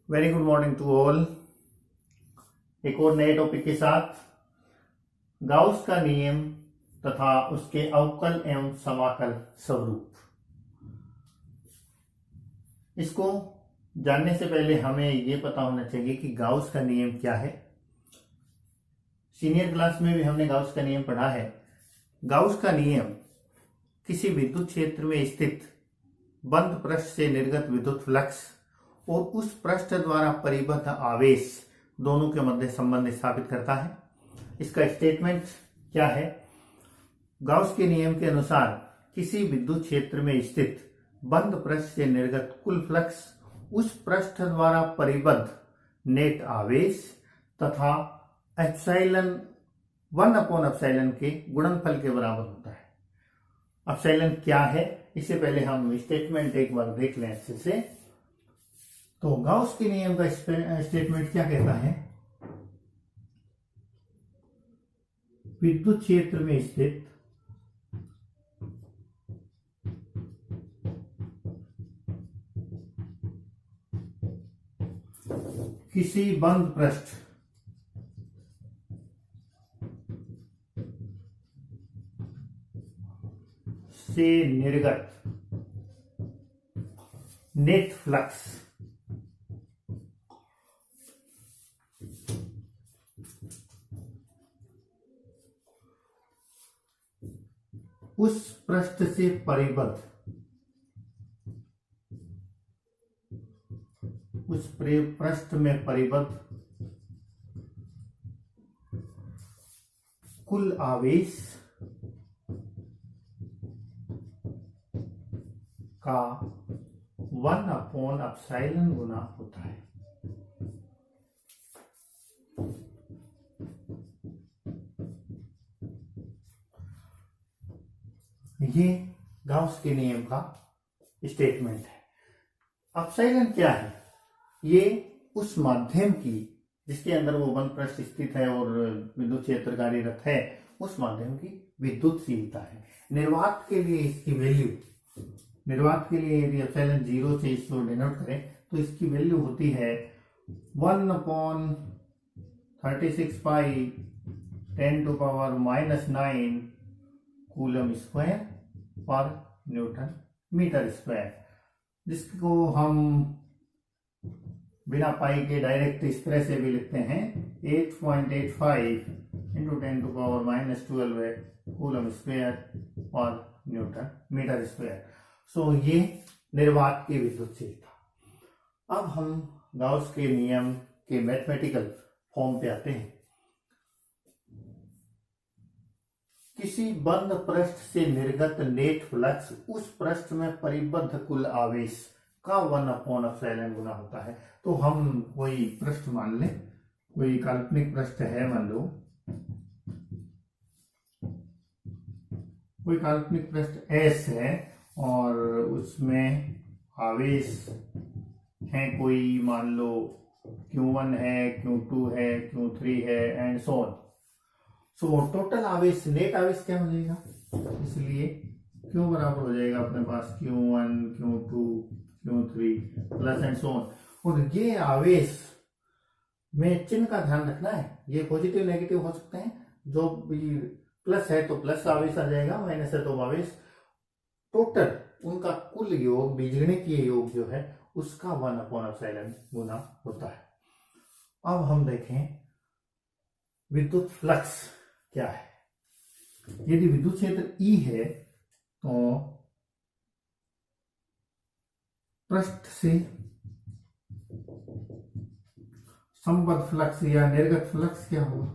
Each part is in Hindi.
Very good morning to all. एक और नए टॉपिक के साथ गाउस का नियम तथा उसके अवकल एवं समाकल स्वरूप। इसको जानने से पहले हमें यह पता होना चाहिए कि गाउस का नियम क्या है। सीनियर क्लास में भी हमने गाउस का नियम पढ़ा है। गाउस का नियम किसी विद्युत क्षेत्र में स्थित बंद पृष्ठ से निर्गत विद्युत फ्लक्स और उस पृष्ठ द्वारा परिबद्ध आवेश दोनों के मध्य संबंध स्थापित करता है। इसका स्टेटमेंट क्या है? गाउस के नियम के अनुसार किसी विद्युत क्षेत्र में स्थित बंद पृष्ठ से निर्गत कुल फ्लक्स उस पृष्ठ द्वारा परिबद्ध नेट आवेश तथा एप्सिलॉन 1/एप्सिलॉन के गुणनफल के बराबर होता है। एप्सिलॉन क्या है, इससे पहले हम स्टेटमेंट एक बार देख लें अच्छे से। तो गाउस के नियम का स्टेटमेंट क्या कहता है? विद्युत क्षेत्र में स्थित किसी बंद पृष्ठ से निर्गत नेट फ्लक्स उस पृष्ठ से परिबद्ध उस पृष्ठ में परिबद्ध कुल आवेश का 1/एप्सिलॉन गुना होता है। ये गाउस के नियम का स्टेटमेंट है। एप्सिलॉन क्या है? ये उस माध्यम की जिसके अंदर वो बंद पृष्ठ स्थित है और विद्युत क्षेत्र कार्यरत है, उस माध्यम की विद्युतशीलता है। निर्वात के लिए इसकी वैल्यू, निर्वात के लिए यदि एप्सिलॉन 0 से इसको डिनोट करें तो इसकी वैल्यू होती है 1/36 पाई 10⁻⁻9 कूलम स्क्वायर पर न्यूटन मीटर स्क्वायर, जिसको हम बिना पाई के डायरेक्ट इस तरह से भी लिखते हैं 8.85 इंटू 10⁻⁻12 कूलम स्क्वायर पर न्यूटन मीटर स्क्वायर। सो ये निर्वात की विद्युतशीलता। अब हम गाउस के नियम के मैथमेटिकल फॉर्म पे आते हैं। किसी बंद पृष्ठ से निर्गत नेट फ्लक्स उस पृष्ठ में परिबद्ध कुल आवेश का 1/एप्सिलॉन गुना होता है। तो हम कोई पृष्ठ मान लें, कोई काल्पनिक पृष्ठ है, मान लो कोई काल्पनिक पृष्ठ S है और उसमें आवेश है, कोई मान लो Q1 है, Q2 है, Q3 है and so on. So total आवेश, नेट आवेश क्या हो जाएगा? इसलिए Q बराबर हो जाएगा अपने पास Q1, Q2, Q3 plus and so on. और ये आवेश में चिन्ह का ध्यान रखना है, ये पॉजिटिव नेगेटिव हो सकते हैं। जो भी प्लस है तो प्लस आवेश आ जाएगा, माइनस है तो आवेश। टोटल उनका कुल योग, बीजगणितीय योग जो है उसका 1/एप्सिलॉन गुना होता है। अब हम देखें विद्युत फ्लक्स क्या है। यदि विद्युत क्षेत्र E है तो पृष्ठ से संबद्ध फ्लक्स या निर्गत फ्लक्स क्या होगा?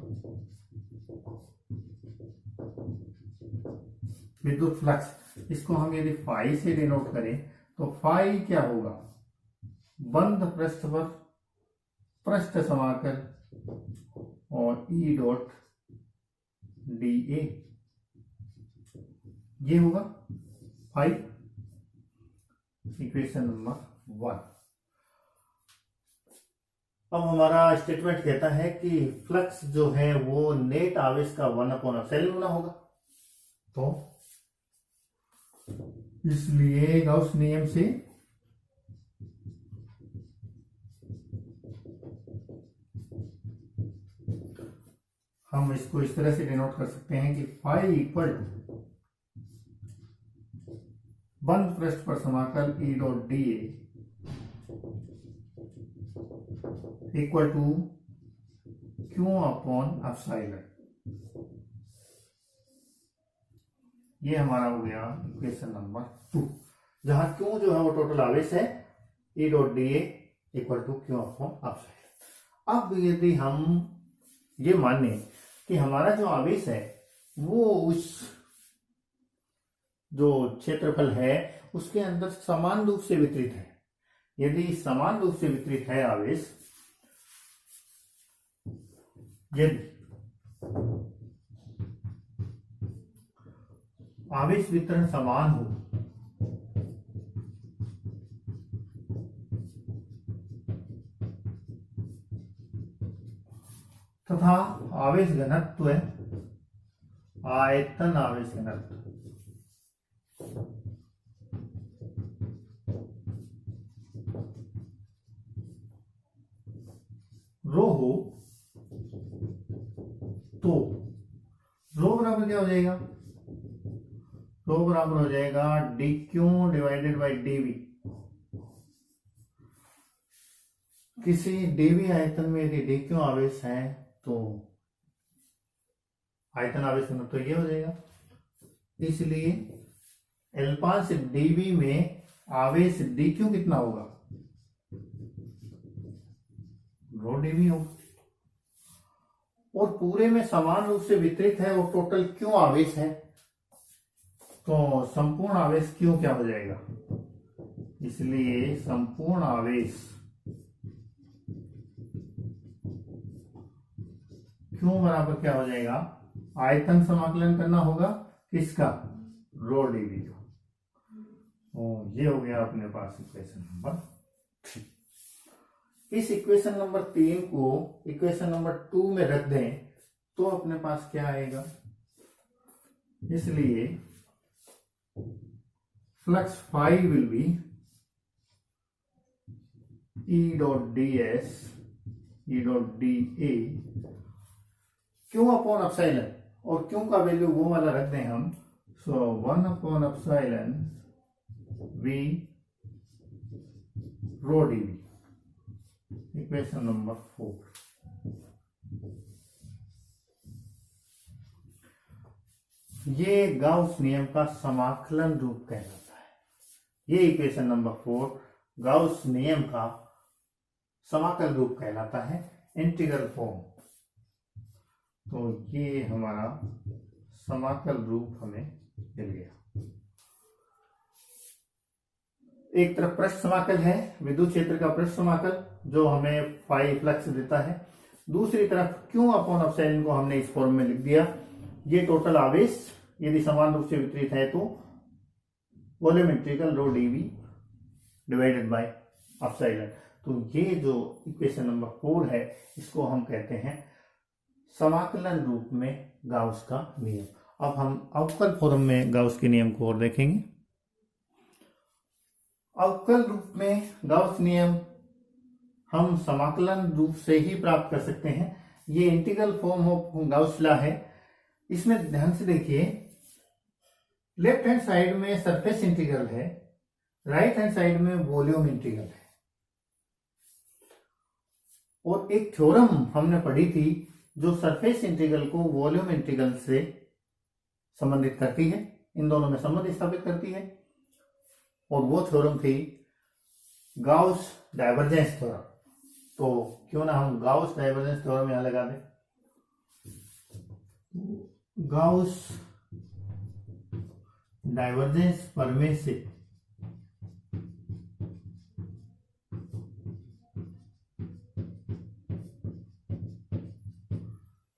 विद्युत फ्लक्स, इसको हम यदि फाई से डिनोट करें तो फाई क्या होगा? बंद पृष्ठ पर पृष्ठ समाकल और E डॉट dA, ये होगा फाई, इक्वेशन नंबर 1। अब हमारा स्टेटमेंट कहता है कि फ्लक्स जो है वो नेट आवेश का 1/एप्सिलॉन गुना होगा। तो इसलिए गाउस नियम से हम इसको इस तरह से डिनोट कर सकते हैं कि फाई इक्वल टू बंद पृष्ठ पर समाकल E dot D equal to Q upon epsilon. ये हमारा हो गया इक्वेशन नंबर 2, जहां क्यू जो है वो टोटल आवेश है, E dot D equal to Q upon epsilon. अब यदि हम ये माने कि हमारा जो आवेश है वो उस जो क्षेत्रफल है उसके अंदर समान रूप से वितरित है, यदि समान रूप से वितरित है आवेश, यदि आवेश वितरण समान हो तथा आवेश घनत्व आयतन आवेश घनत्व रो हो, तो रो बराबर क्या हो जाएगा? रो बराबर हो जाएगा D Q divided by DV. किसी डीवी आयतन में यदि डी क्यू आवेश है तो आयतन आवेश घनत्व तो ये हो जाएगा। इसलिए एल्पांश डीवी में आवेश डी क्यू कितना होगा? रो डीवी होगा। और पूरे में समान रूप से वितरित है वो टोटल क्यों आवेश है, तो संपूर्ण आवेश क्यों क्या हो जाएगा? इसलिए संपूर्ण आवेश क्यों बराबर क्या हो जाएगा? आयतन समाकलन करना होगा किसका? रो डीवी का। ये हो गया अपने पास इक्वेशन नंबर 3। इस इक्वेशन नंबर 3 को इक्वेशन नंबर 2 में रख दें तो अपने पास क्या आएगा? इसलिए flux phi will be E dot D S E dot D A Q upon epsilon, और क्यू का वैल्यू वो वाला रख दें हम, so 1 upon epsilon V rho DV. Equation number 4। ये गाउस नियम का समाकलन रूप कहलाता है। ये इक्वेशन नंबर 4 गाउस नियम का समाकल रूप कहलाता है, इंटीग्रल फॉर्म। तो ये हमारा समाकल रूप हमें मिल गया। एक तरफ पृष्ठ समाकल है, विद्युत क्षेत्र का पृष्ठ समाकल जो हमें फाई फ्लक्स देता है, दूसरी तरफ क्यू अपॉन एप्सिलॉन को हमने इस फॉर्म में लिख दिया। ये टोटल आवेश यदि समान रूप से वितरित है तो volume integral rho DV divided by epsilon. तो ये जो इक्वेशन नंबर 4 है इसको हम कहते हैं समाकलन रूप में गाउस का नियम। अब हम अवकल फॉर्म में गाउस के नियम को और देखेंगे। अवकल रूप में गाउस नियम हम समाकलन रूप से ही प्राप्त कर सकते हैं। ये integral form of Gauss law है। इसमें ध्यान से देखिए, लेफ्ट हैंड साइड में सरफेस इंटीग्रल है, राइट हैंड साइड में वॉल्यूम इंटीग्रल है। और एक थ्योरम हमने पढ़ी थी जो सरफेस इंटीग्रल को वॉल्यूम इंटीग्रल से संबंधित करती है, इन दोनों में संबंध स्थापित करती है, और वो थ्योरम थी गाउस डाइवर्जेंस थ्योरम। तो क्यों ना हम गाउस डाइवर्जेंस थ्योरम यहां लगा दें। गाउस डाइवर्जेंस प्रमेय से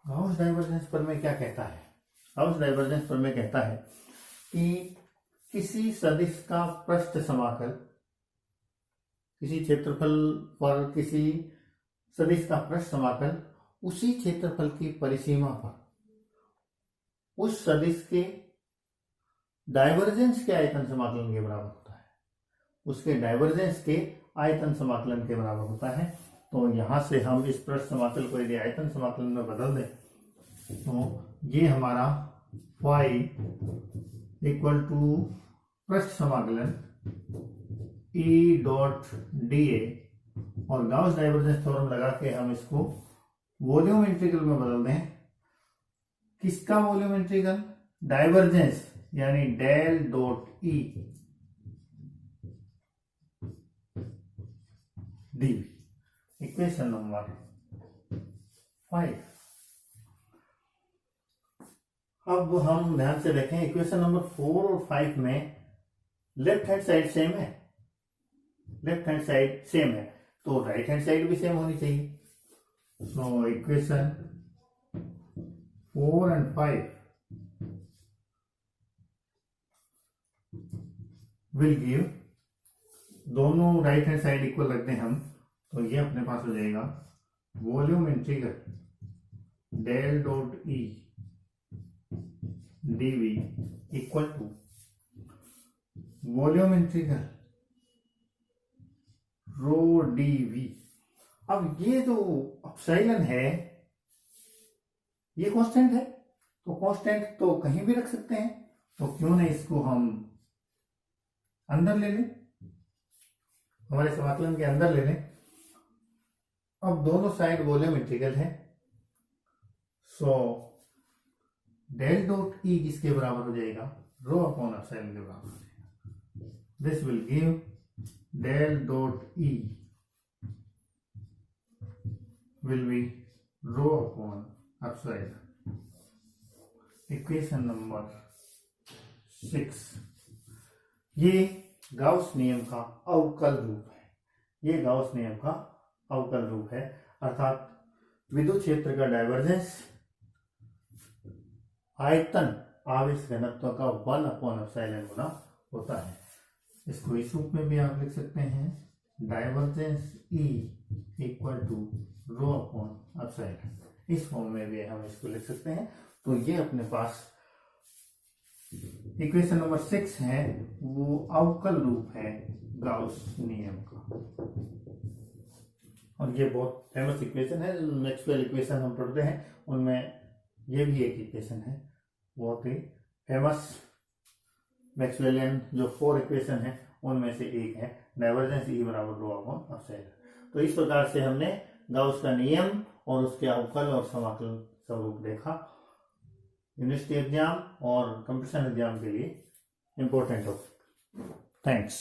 गाउस डाइवर्जेंस प्रमेय क्या कहता है? गाउस डाइवर्जेंस प्रमेय कहता है कि किसी सदिश का पृष्ठ समाकल, किसी क्षेत्रफल पर किसी सदिश का पृष्ठ समाकल उसी क्षेत्रफल की परिसीमा पर उस सदिश के डाइवर्जेंस के आयतन समाकलन के बराबर होता है, उसके डाइवर्जेंस के आयतन समाकलन के बराबर होता है। तो यहां से हम इस पृष्ठ समाकल को यदि आयतन समाकलन में बदल दें तो ये हमारा फाई इक्वल टू पृष्ठ समाकलन ई डॉट डी ए, और गाउस डाइवर्जेंस थ्योरम लगा के हम इसको वॉल्यूम इंटीग्रल में बदल दें। किसका वॉल्यूम इंटीग्रल? डाइवर्जेंस यानी del dot E D. Equation number 5। अब हम ध्यान से देखें, इक्वेशन नंबर 4 और 5 में लेफ्ट हैंड साइड सेम है, लेफ्ट हैंड साइड सेम है, तो राइट हैंड साइड भी सेम होनी चाहिए। So equation 4 and 5 will give, दोनों राइट हैंड साइड इक्वल रखते हैं हम, तो ये अपने पास हो जाएगा volume integral del dot E dv equal to volume integral rho dv। अब ये जो एप्सिलॉन है ये कांस्टेंट है, तो कांस्टेंट तो कहीं भी रख सकते हैं, तो क्यों नहीं इसको हम अंदर ले लें, हमारे समाकलन के अंदर ले लें। अब दोनों साइड वॉल्यूम इंटीग्रल है, सो डेल डॉट ई किसके बराबर हो जाएगा? रो अपॉन एप्सिलॉन के बराबर हो जाएगा। This will give del dot E will be rho upon epsilon. Equation number 6। ये गाउस नियम का अवकल रूप है, ये गाउस नियम का अवकल रूप है, अर्थात विद्युत क्षेत्र का डाइवर्जेंस आयतन आवेश घनत्व का 1 अपॉन एप्सिलॉन गुना होता है। इसको इस रूप में भी आप लिख सकते हैं, divergence E equal to rho upon epsilon. इस फॉर्म में भी हम इसको लिख सकते हैं। तो ये अपने पास इक्वेशन नंबर 6 है, वो अवकल रूप है गाउस नियम का, और ये बहुत फेमस इक्वेशन है। मैक्सवेल इक्वेशन हम पढ़ते हैं, उनमें ये भी एक इक्वेशन है, बहुत ही फेमस मैक्सवेलियन जो 4 इक्वेशन है उनमें से एक है, डाइवर्जेंस ई बराबर रो अपॉन एप्सिलॉन। तो इस प्रकार से हमने गाउस का नियम और उसके अवकल और समाकलन स्वरूप देखा। यूनिवर्सिटी एग्जाम और कंपटीशन एग्जाम के लिए इंपॉर्टेंट हो। थैंक्स।